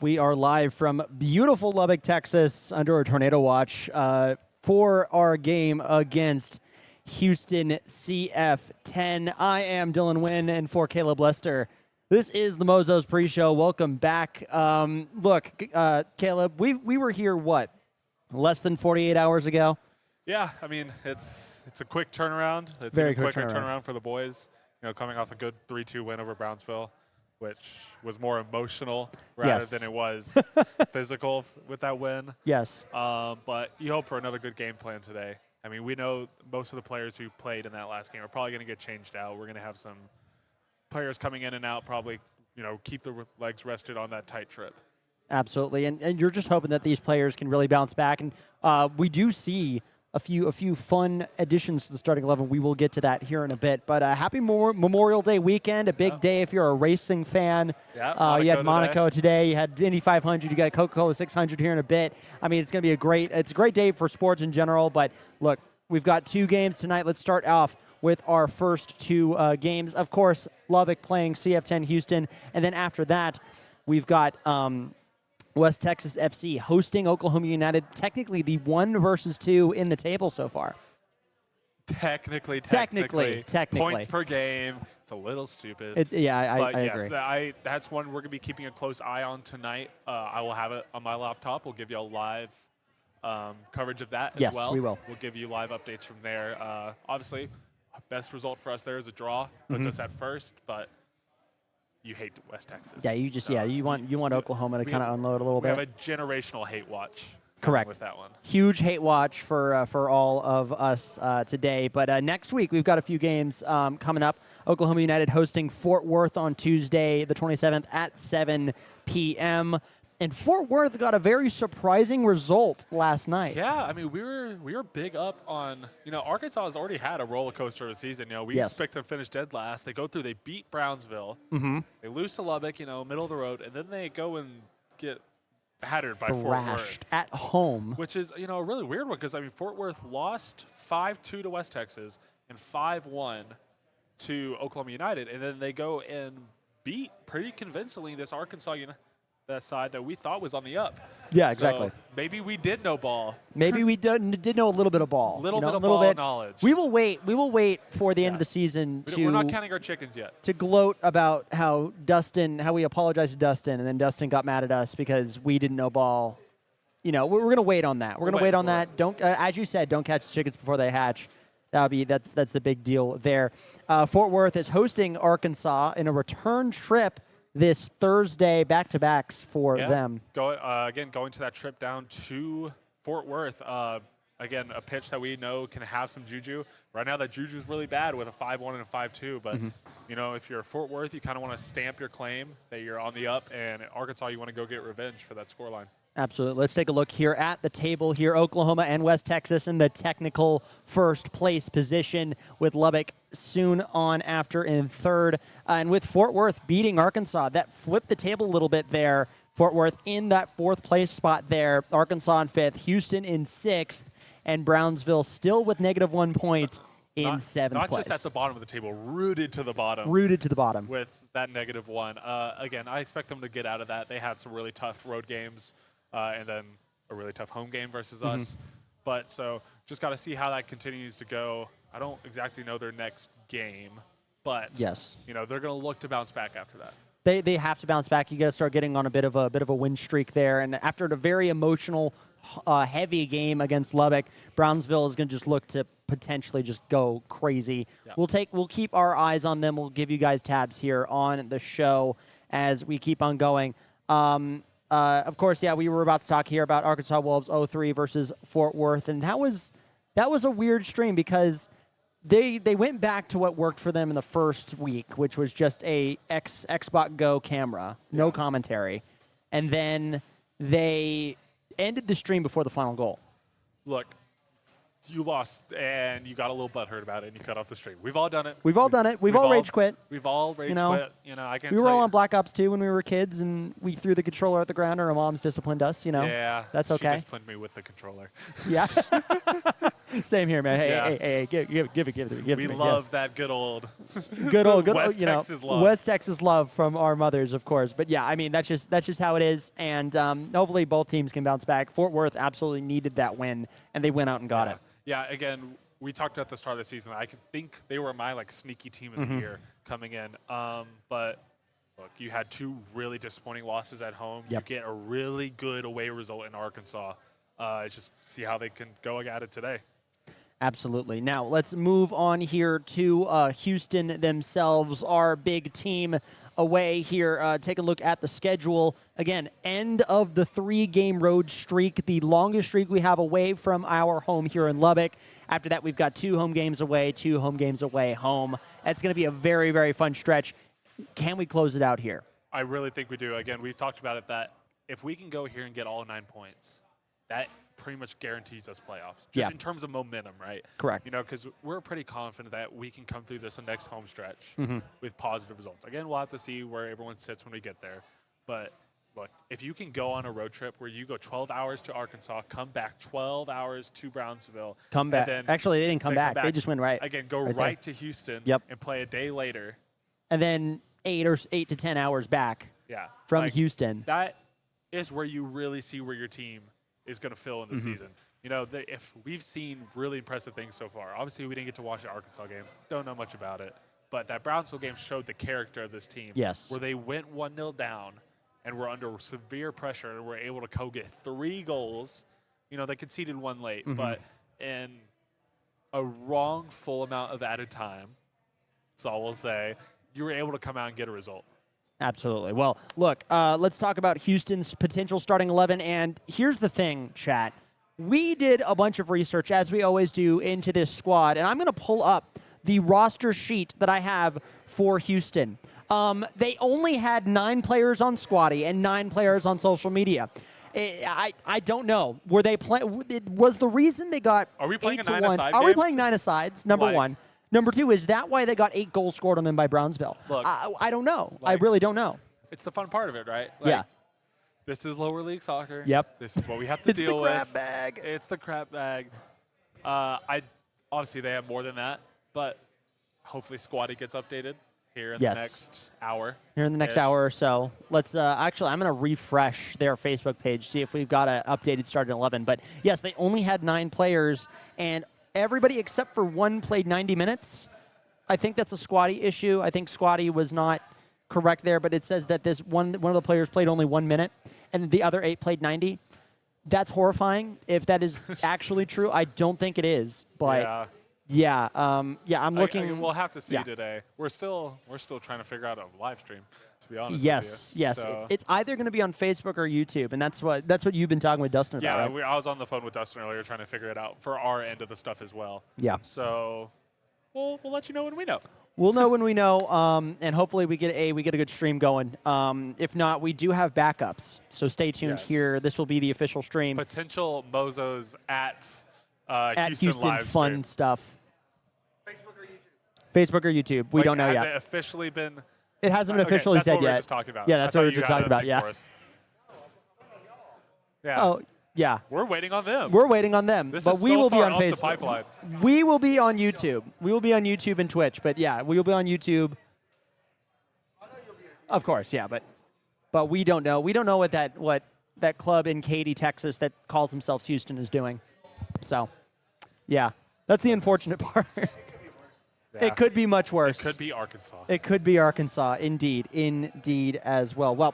We are live from beautiful Lubbock, Texas, under a tornado watch for our game against Houston CF10. I am Dylan Wynn, and for Caleb Lester, this is the Mozos pre-show. Welcome back. Caleb, we were here, less than 48 hours ago? Yeah, I mean, it's a quick turnaround. It's Very a quicker quick turnaround for the boys. You know, coming off a good 3-2 win over Brownsville, which was more emotional rather than it was physical with that win. Yes. But you hope for another good game plan today. I mean, we know most of the players who played in that last game are probably going to get changed out. We're going to have some players coming in and out, probably, keep their legs rested on that tight trip. Absolutely, and you're just hoping that these players can really bounce back. And we do see a few fun additions to the starting 11. We will get to that here in a bit. But happy Memorial Day weekend, a big day if you're a racing fan. Yeah, you had Monaco today. You had Indy 500. You got Coca-Cola 600 here in a bit. I mean, it's going to be a great day for sports in general. But look, we've got two games tonight. Let's start off with our first two games. Of course, Lubbock playing CF10 Houston, and then after that, we've got West Texas FC hosting Oklahoma United. Technically, the 1 versus 2 in the table so far. Technically. Points per game. It's a little stupid. I agree. That's one we're going to be keeping a close eye on tonight. I will have it on my laptop. We'll give you a live coverage of that as well. Yes, we will. We'll give you live updates from there. Obviously, best result for us there is a draw. Puts us at first, but you hate West Texas. Yeah, you want Oklahoma to kind of unload a little bit. We have a generational hate watch. Correct. With that one. Huge hate watch for all of us today. But next week, we've got a few games coming up. Oklahoma United hosting Fort Worth on Tuesday, the 27th at 7 p.m. And Fort Worth got a very surprising result last night. Yeah, I mean, we were big up on, Arkansas has already had a roller coaster of a season. We expect them to finish dead last. They go through, they beat Brownsville. Mm-hmm. They lose to Lubbock, middle of the road, and then they go and get battered by Fort Worth. At home. Which is, a really weird one because, Fort Worth lost 5-2 to West Texas and 5-1 to Oklahoma United. And then they go and beat pretty convincingly this Arkansas that side that we thought was on the up. Yeah, exactly. So maybe we did know ball. Maybe we did know a little bit of ball. A little bit of ball knowledge. We will wait for the end of the season We're not counting our chickens yet. To gloat about how we apologized to Dustin, and then Dustin got mad at us because we didn't know ball. We're going to wait on that. We're going to wait on that. Don't, as you said, don't catch the chickens before they hatch. That's the big deal there. Fort Worth is hosting Arkansas in a return trip this Thursday, back-to-backs for them. Going to that trip down to Fort Worth. Again, a pitch that we know can have some juju. Right now, that juju is really bad with a 5-1 and a 5-2. But, if you're Fort Worth, you kind of want to stamp your claim that you're on the up. And Arkansas, you want to go get revenge for that scoreline. Absolutely. Let's take a look here at the table here. Oklahoma and West Texas in the technical first place position, with Lubbock soon on after in third. And with Fort Worth beating Arkansas, that flipped the table a little bit there. Fort Worth in that fourth place spot there. Arkansas in fifth, Houston in sixth, and Brownsville still with -1 point in seventh place. Not just at the bottom of the table, rooted to the bottom. With that -1. Again, I expect them to get out of that. They had some really tough road games. And then a really tough home game versus us. But so just got to see how that continues to go. I don't exactly know their next game, but they're going to look to bounce back after that. They have to bounce back. You got to start getting on a bit of a win streak there. And after a very emotional, heavy game against Lubbock, Brownsville is going to just look to potentially just go crazy. Yeah. We'll keep our eyes on them. We'll give you guys tabs here on the show as we keep on going. Of course, we were about to talk here about Arkansas Wolves 0-3 versus Fort Worth, and that was a weird stream because they went back to what worked for them in the first week, which was just a Xbox Go camera, no commentary, and then they ended the stream before the final goal. Look, you lost, and you got a little butthurt about it, and you cut off the stream. We've all done it. We've all done it. We've all rage quit. We've all rage quit. We were all on Black Ops 2 when we were kids, and we threw the controller at the ground, and our moms disciplined us. Yeah, that's okay. She disciplined me with the controller. Yeah. Same here, man. Hey, give it to me. We love that good old West Texas love. West Texas love from our mothers, of course. But yeah, I mean that's just how it is, and hopefully both teams can bounce back. Fort Worth absolutely needed that win, and they went out and got it. Yeah, again, we talked at the start of the season. I think they were my sneaky team of the year coming in, but. Look, you had 2 really disappointing losses at home. Yep. You get a really good away result in Arkansas. Just see how they can go at it today. Absolutely. Now, let's move on here to Houston themselves, our big team away here. Take a look at the schedule. Again, end of the 3-game road streak, the longest streak we have away from our home here in Lubbock. After that, we've got 2 home games away, 2 home games away home. That's going to be a very, very fun stretch. Can we close it out here? I really think we do. Again, we've talked about it that if we can go here and get all 9 points, that pretty much guarantees us playoffs. Just in terms of momentum, right? Correct. Because we're pretty confident that we can come through this next home stretch with positive results. Again, we'll have to see where everyone sits when we get there. But look, if you can go on a road trip where you go 12 hours to Arkansas, come back 12 hours to Brownsville. Come back. Actually, they didn't come back. They just went right. Again, go right to Houston and play a day later. And then 8 to 10 hours back from Houston. That is where you really see where your team is going to fill in the season. If we've seen really impressive things so far. Obviously, we didn't get to watch the Arkansas game. Don't know much about it. But that Brownsville game showed the character of this team. Yes. Where they went 1-0 down and were under severe pressure and were able to go get 3 goals. They conceded 1 late, but in a wrongful amount of added time, that's all we'll say, you were able to come out and get a result. Absolutely. Well, look, let's talk about Houston's potential starting 11. And here's the thing, chat. We did a bunch of research, as we always do, into this squad. And I'm going to pull up the roster sheet that I have for Houston. They only had 9 players on Squatty and 9 players on social media. I don't know. Were they was the reason they got 8-1? Are we playing a 9-a-side? Are we playing 9-a-sides? Number 1. Number 2, is that why they got 8 goals scored on them by Brownsville? Look, I don't know. I really don't know. It's the fun part of it, right? This is lower league soccer. Yep. This is what we have to deal with. It's the crap bag. It's the crap bag. Obviously, they have more than that, but hopefully Squatty gets updated here in the next hour. Here in the next hour or so. Let's actually, I'm going to refresh their Facebook page, see if we've got an updated starting 11. But, yes, they only had 9 players, and everybody except for 1 played 90 minutes. I think that's a Squatty issue. I think Squatty was not correct there, but it says that this one of the players played only 1 minute, and the other 8 played 90. That's horrifying. If that is actually true, I don't think it is. But I'm looking. We'll have to see today. We're still trying to figure out a live stream. To be honest. Yes. So. It's either going to be on Facebook or YouTube, and that's what you've been talking with Dustin about. Yeah, I was on the phone with Dustin earlier trying to figure it out for our end of the stuff as well. Yeah. So we'll let you know when we know. We'll know when we know, and hopefully we get a good stream going. If not, we do have backups, so stay tuned here. This will be the official stream. Potential Mozos at Houston live fun stream. Stuff. Facebook or YouTube? Facebook or YouTube. We don't know yet. Has it officially been? It hasn't been officially said yet. That's what we were just talking about. Yeah, that's what we were just talking about. Yeah. Oh, yeah. We're waiting on them. We're waiting on them. This but is we so will be far on up the Facebook. pipeline. We will be on YouTube. We will be on YouTube and Twitch. But yeah, we will be on YouTube. Of course, yeah, but we don't know. We don't know what that club in Katy, Texas that calls themselves Houston is doing. So, yeah. That's the unfortunate part. Yeah. It could be much worse. It could be Arkansas. It could be Arkansas, indeed as well. Well,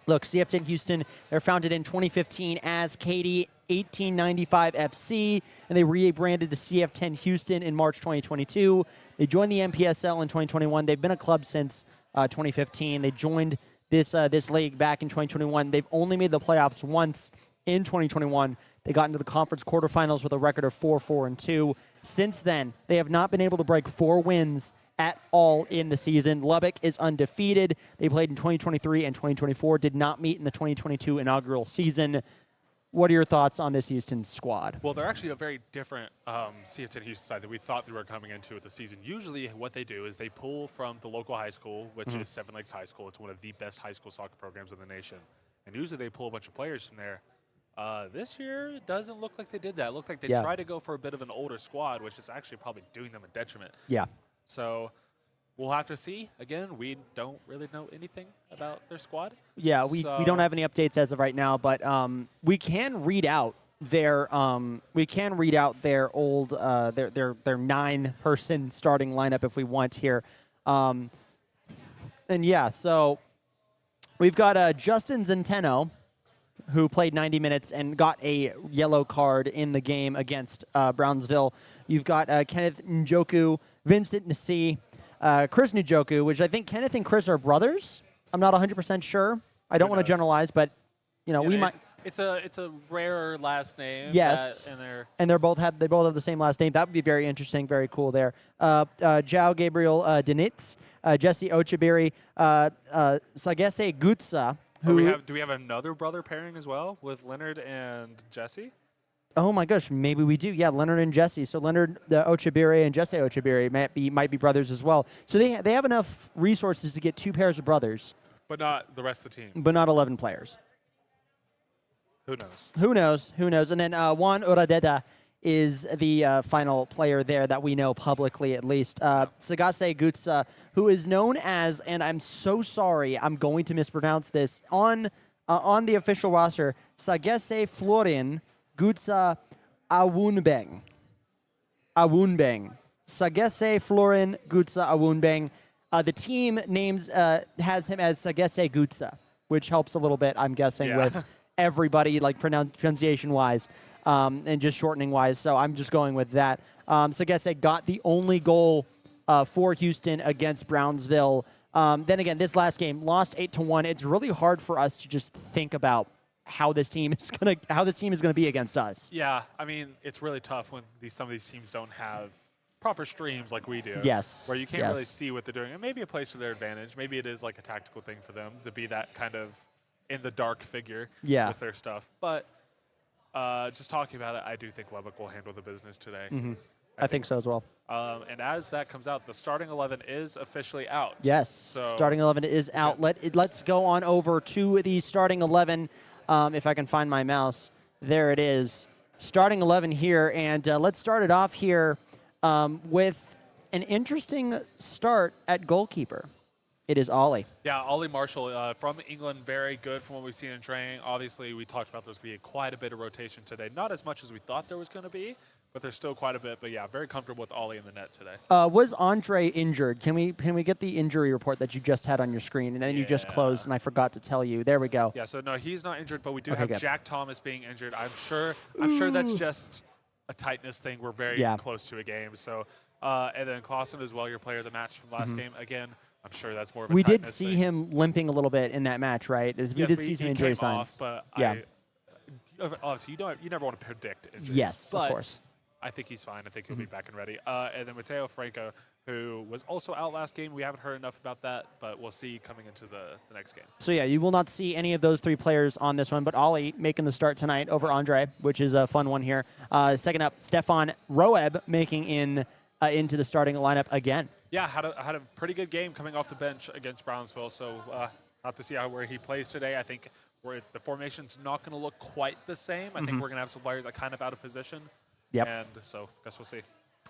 look, CF10 Houston, they're founded in 2015 as Katy 1895 FC, and they rebranded to CF10 Houston in March 2022. They joined the MPSL in 2021. They've been a club since 2015. They joined this league back in 2021. They've only made the playoffs once in 2021. They got into the conference quarterfinals with a record of 4-4-2. Since then, they have not been able to break 4 wins at all in the season. Lubbock is undefeated. They played in 2023 and 2024, did not meet in the 2022 inaugural season. What are your thoughts on this Houston squad? Well, they're actually a very different CF10 Houston side that we thought they were coming into with the season. Usually what they do is they pull from the local high school, which is Seven Lakes High School. It's one of the best high school soccer programs in the nation. And usually they pull a bunch of players from there. This year, it doesn't look like they did that. It looked like they tried to go for a bit of an older squad, which is actually probably doing them a detriment. Yeah. So we'll have to see. Again, we don't really know anything about their squad. Yeah, we don't have any updates as of right now, but we can read out their old their 9-person starting lineup if we want here. And yeah, so we've got Justin Zenteno, who played 90 minutes and got a yellow card in the game against Brownsville. You've got Kenneth Njoku, Vincent Nasi, Chris Njoku, which I think Kenneth and Chris are brothers. I'm not 100% sure. I don't want to generalize, but we might. It's a rare last name. Yes, and they both have the same last name. That would be very interesting, very cool there. João Gabriel Denitz, Jesse Ochibiri, Sagese Gutsa. Do we have another brother pairing as well with Leonard and Jesse? Oh my gosh, maybe we do. Yeah, Leonard and Jesse. So Leonard Ochibiri and Jesse Ochibiri might be brothers as well. So they have enough resources to get 2 pairs of brothers, but not the rest of the team. But not 11 players. Who knows? Who knows? And then Juan Uradeta is the final player there that we know publicly, at least. Sagase Gutsa, who is known as, and I'm so sorry, I'm going to mispronounce this, on the official roster, Sagase Florin Gutsa Awunbeng. Sagese Florin Gutsa Awunbeng. The team has him as Sagese Gutsa, which helps a little bit, I'm guessing, with everybody, like pronunciation-wise and just shortening-wise. So I'm just going with that. Sagese got the only goal for Houston against Brownsville. Then again, this last game, lost 8-1. It's really hard for us to just think about how this team is gonna be against us. Yeah, I mean, it's really tough when some of these teams don't have proper streams like we do. Yes. Where you can't really see what they're doing. And maybe it plays to their advantage. Maybe it is like a tactical thing for them to be that kind of in the dark figure with their stuff. But just talking about it, I do think Lubbock will handle the business today. Mm-hmm. I think so as well. And as that comes out, the starting 11 is officially out. Yes, so starting 11 is out. Let's go on over to the starting 11. If I can find my mouse. There it is. Starting 11 here. And let's start it off here with an interesting start at goalkeeper. It is Ollie. Yeah, Ollie Marshall from England, very good from what we've seen in training. Obviously, we talked about there's going to be quite a bit of rotation today. Not as much as we thought there was going to be, but there's still quite a bit. But yeah, very comfortable with Ollie in the net today. Was Andre injured? Can we get the injury report that you just had on your screen? And then you just closed, and I forgot to tell you. There we go. Yeah, so no, he's not injured, but we do have Jack Thomas being injured. I'm sure that's just a tightness thing. We're very close to a game. So, and then Clausen as well, your player of the match from last game. Again, I'm sure that's more of a We did tightness see thing. him limping a little bit in that match, right? We did see some injury signs. But obviously, you never want to predict injuries. Yes, of course. I think he's fine. I think he'll be back and ready. And then Mateo Franco, who was also out last game. We haven't heard enough about that, but we'll see coming into the next game. So, yeah, you will not see any of those 3 players on this one, but Ollie making the start tonight over Andre, which is a fun one here. Second up, Stefan Roeb making into the starting lineup again. Yeah, had a pretty good game coming off the bench against Brownsville. So have to see where he plays today. I think the formation's not going to look quite the same. I think we're going to have some players that kind of out of position. Yep. And so guess we'll see.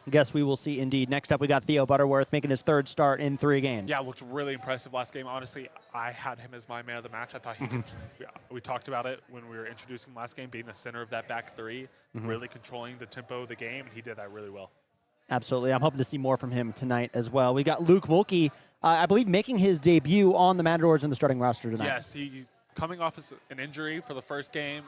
Guess we will see indeed. Next up, we got Theo Butterworth making his 3rd start in 3 games. Yeah, looked really impressive last game. Honestly, I had him as my man of the match. I thought he could. We talked about it when we were introducing him last game, being the center of that back 3, really controlling the tempo of the game, and he did that really well. Absolutely. I'm hoping to see more from him tonight as well. We got Luke Mulkey, I believe, making his debut on the Matadors in the starting roster tonight. Yes, he's coming off an injury for the first game.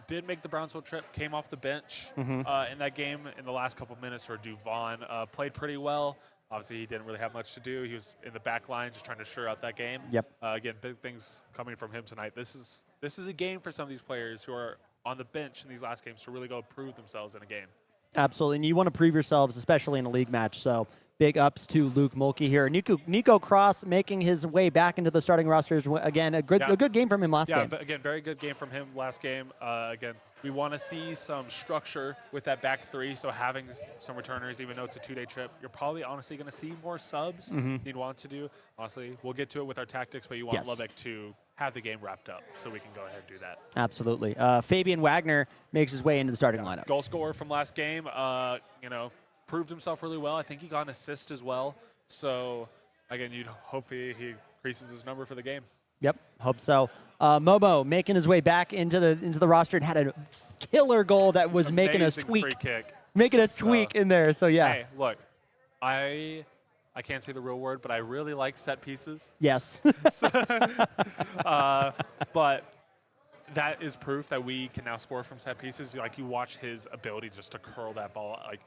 Did make the Brownsville trip, came off the bench in that game in the last couple minutes for Duvon. Played pretty well. Obviously, he didn't really have much to do. He was in the back line just trying to sure out that game. Yep. Again, big things coming from him tonight. This is a game for some of these players who are on the bench in these last games to really go prove themselves in a game. Absolutely, and you want to prove yourselves, especially in a league match. So big ups to Luke Mulkey here. Nico Cross making his way back into the starting rosters again. A good game from him last game. Yeah, again, very good game from him last game. Again, we want to see some structure with that back 3. So having some returners, even though it's a 2-day trip, you're probably honestly going to see more subs you'd want to do. Honestly, we'll get to it with our tactics, but you want Lubbock to have the game wrapped up, so we can go ahead and do that. Absolutely. Fabian Wagner makes his way into the starting lineup. Goal scorer from last game, proved himself really well. I think he got an assist as well. So, again, you'd hope he increases his number for the game. Yep, hope so. Momo making his way back into the roster and had a killer goal that was making us tweak. Free kick. Making us tweak in there, so yeah. Hey, look, I can't say the real word, but I really like set pieces. Yes. But that is proof that we can now score from set pieces. Like, you watch his ability just to curl that ball. Like,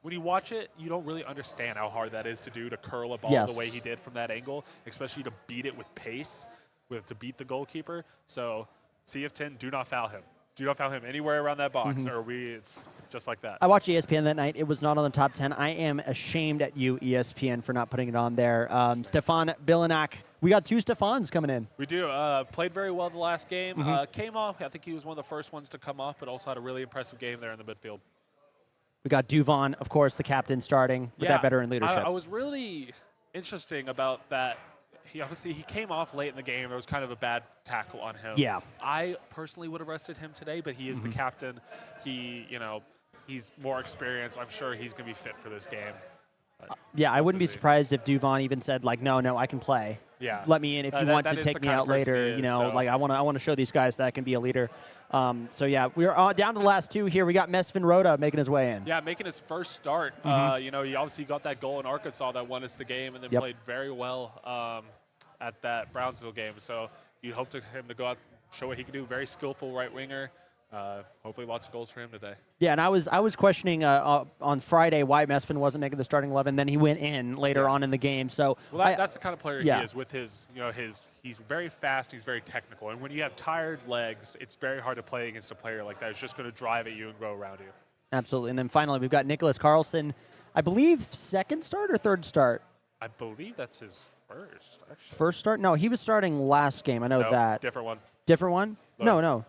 when you watch it, you don't really understand how hard that is to do, to curl a ball the way he did from that angle, especially to beat it with pace, to beat the goalkeeper. So CF10, do not foul him. Do not foul him anywhere around that box, or it's just like that. I watched ESPN that night. It was not on the top 10. I am ashamed at you, ESPN, for not putting it on there. Stefan Bilinak. We got 2 Stefans coming in. We do. Played very well the last game. Came off. I think he was one of the first ones to come off, but also had a really impressive game there in the midfield. We got Duvon, of course, the captain, starting with that veteran leadership. I was really interesting about that. He came off late in the game. There was kind of a bad tackle on him. Yeah. I personally would have rested him today, but he is the captain. He's more experienced. I'm sure he's going to be fit for this game. Yeah, I wouldn't be surprised if Duvon even said, like, no, I can play. Yeah. Let me in if you want to take me out later. Like, I want to show these guys that I can be a leader. So, yeah, we're down to the last 2 here. We got Mesfin Rhoda making his way in. Yeah, making his first start. He obviously got that goal in Arkansas that won us the game, and then played very well at that Brownsville game. So you'd hope to him to go out, show what he can do. Very skillful right winger. Hopefully lots of goals for him today. Yeah, and I was questioning on Friday why Mesfin wasn't making the starting 11. Then he went in later on in the game. So that's the kind of player he is. With his he's very fast. He's very technical. And when you have tired legs, it's very hard to play against a player like that. It's just going to drive at you and go around you. Absolutely. And then finally, we've got Nicholas Carlson. I believe second start or third start. I believe that's his first. Actually. First start? No, he was starting last game. I know that. Different one. Different one? No.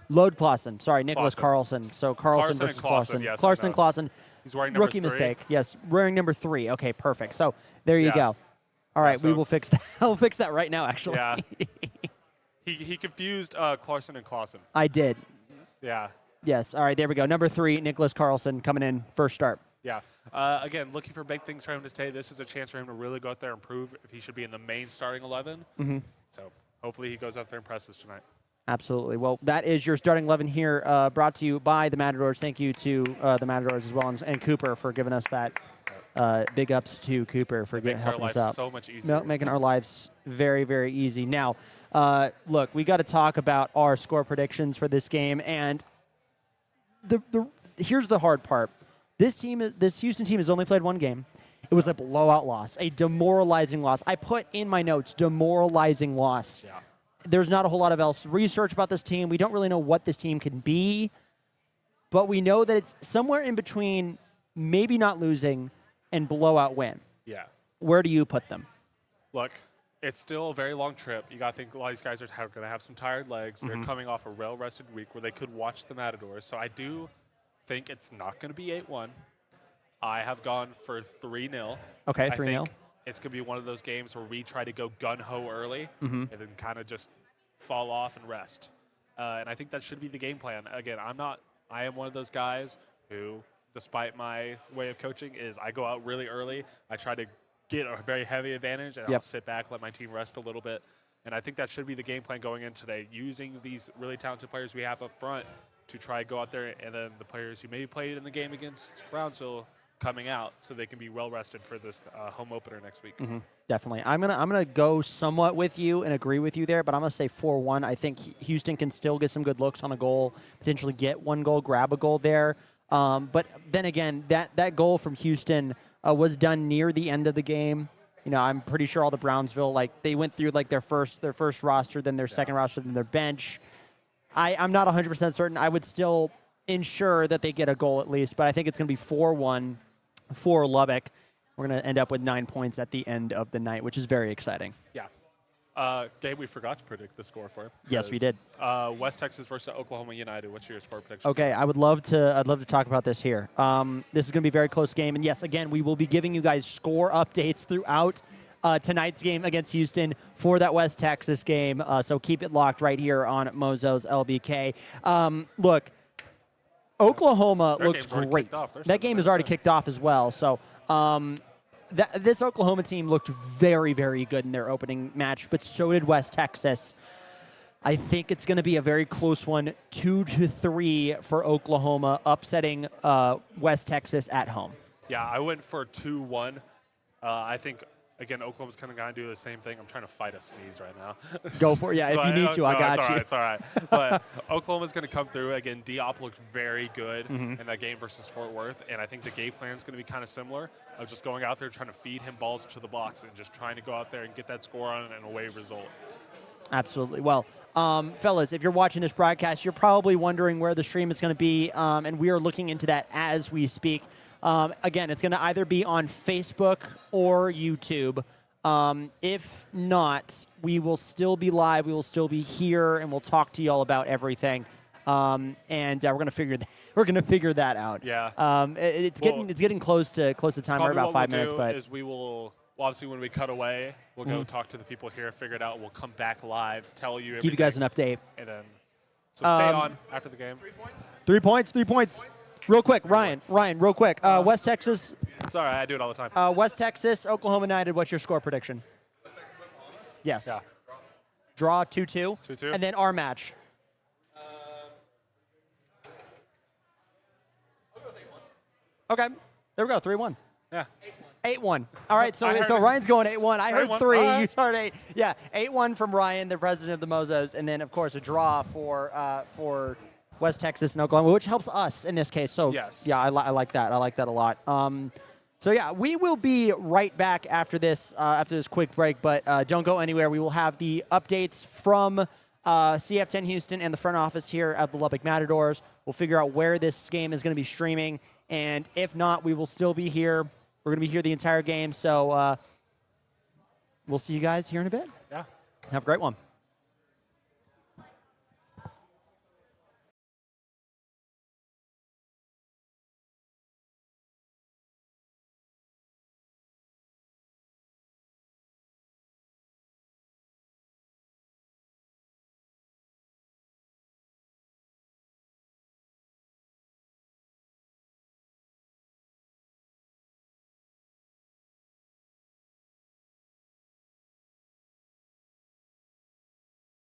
Lode Clausen. Sorry, Nicholas Carlson. So Carlson versus Clausen. Yes, Clausen. He's wearing number 3. Rookie mistake. Yes, wearing number 3. Okay, perfect. So there you go. All right, we will fix that. I'll fix that right now, actually. Yeah. he confused Clarkson and Clausen. I did. Yeah. Yes. All right, there we go. Number 3, Nicholas Carlson coming in, first start. Yeah. Again, looking for big things for him to today. This is a chance for him to really go out there and prove if he should be in the main starting 11. So hopefully he goes out there and presses tonight. Absolutely. Well, that is your starting 11 here, brought to you by the Matadors. Thank you to the Matadors as well, and Cooper for giving us that. Big ups to Cooper for helping us out. So much easier. Making our lives very, very easy. Now, look, we got to talk about our score predictions for this game, and here's the hard part. This Houston team has only played 1 game. It was a blowout loss, a demoralizing loss. I put in my notes, demoralizing loss. Yeah. There's not a whole lot of else research about this team. We don't really know what this team can be, but we know that it's somewhere in between maybe not losing and blowout win. Yeah. Where do you put them? Look, it's still a very long trip. You got to think a lot of these guys are going to have some tired legs. They're coming off a well-rested week where they could watch the Matadors. So I do think it's not going to be 8-1. I have gone for 3-0. Okay, 3-0. It's going to be one of those games where we try to go gun-ho early and then kind of just fall off and rest. And I think that should be the game plan. Again, I am one of those guys who, despite my way of coaching, is I go out really early. I try to get a very heavy advantage, and I'll sit back, let my team rest a little bit. And I think that should be the game plan going in today, using these really talented players we have up front to try to go out there, and then the players who maybe played in the game against Brownsville coming out so they can be well rested for this home opener next week. Definitely. I'm gonna go somewhat with you and agree with you there, but I'm gonna say 4-1. I think Houston can still get some good looks on a goal, potentially get 1 goal, grab a goal there. But then again, that goal from Houston was done near the end of the game. I'm pretty sure all the Brownsville, they went through their first roster, then their second roster, then their bench. I'm not 100% certain. I would still ensure that they get a goal at least, but I think it's going to be 4-1 for Lubbock. We're going to end up with 9 points at the end of the night, which is very exciting. Yeah. Gabe, we forgot to predict the score for. Yes, we did. West Texas versus Oklahoma United. What's your score prediction? Okay, I'd love to talk about this here. This is going to be a very close game, and yes, again, we will be giving you guys score updates throughout tonight's game against Houston for that West Texas game. So keep it locked right here on Mozos LBK. Look, Oklahoma looked great. That game is already kicked off as well. So this Oklahoma team looked very, very good in their opening match, but so did West Texas. I think it's going to be a very close one, 2-3 for Oklahoma, upsetting West Texas at home. Yeah, I went for 2-1. I think, again, Oklahoma's kind of going to do the same thing. I'm trying to fight a sneeze right now. Go for it. Yeah, if you need to, I got you. It's all right. But Oklahoma's going to come through. Again, Diop looked very good in that game versus Fort Worth, and I think the game plan is going to be kind of similar of just going out there trying to feed him balls to the box and just trying to go out there and get that score on an away result. Absolutely. Well, fellas, if you're watching this broadcast, you're probably wondering where the stream is going to be, and we are looking into that as we speak. Again, it's going to either be on Facebook or YouTube. If not, we will still be live. We will still be here, and we'll talk to you all about everything. And we're going to figure that out. Yeah. It's getting close to time. We're about 5 minutes, but we will. Well, obviously, when we cut away, we'll go talk to the people here, figure it out. We'll come back live, tell you everything. Give you guys an update. And then, so stay on after the game. 3 points. Real quick, Ryan, real quick. West Texas. Sorry, I do it all the time. West Texas, Oklahoma United, what's your score prediction? West Texas, Oklahoma? Yes. Yeah. Draw 2-2. 2-2. And then our match. I'll go with 8-1. Okay. There we go, 3-1. Yeah. 8-1 All right, so Ryan's going 8-1. I heard 3. Right. You started 8. Yeah, 8-1 from Ryan, the president of the Mozos, and then of course a draw for West Texas and Oklahoma, which helps us in this case. So yes. Yeah, I like that. I like that a lot. So yeah, we will be right back after this quick break, but don't go anywhere. We will have the updates from CF10 Houston and the front office here at the Lubbock Matadors. We'll figure out where this game is going to be streaming, and if not, we will still be here. We're going to be here the entire game, so we'll see you guys here in a bit. Yeah. Have a great one.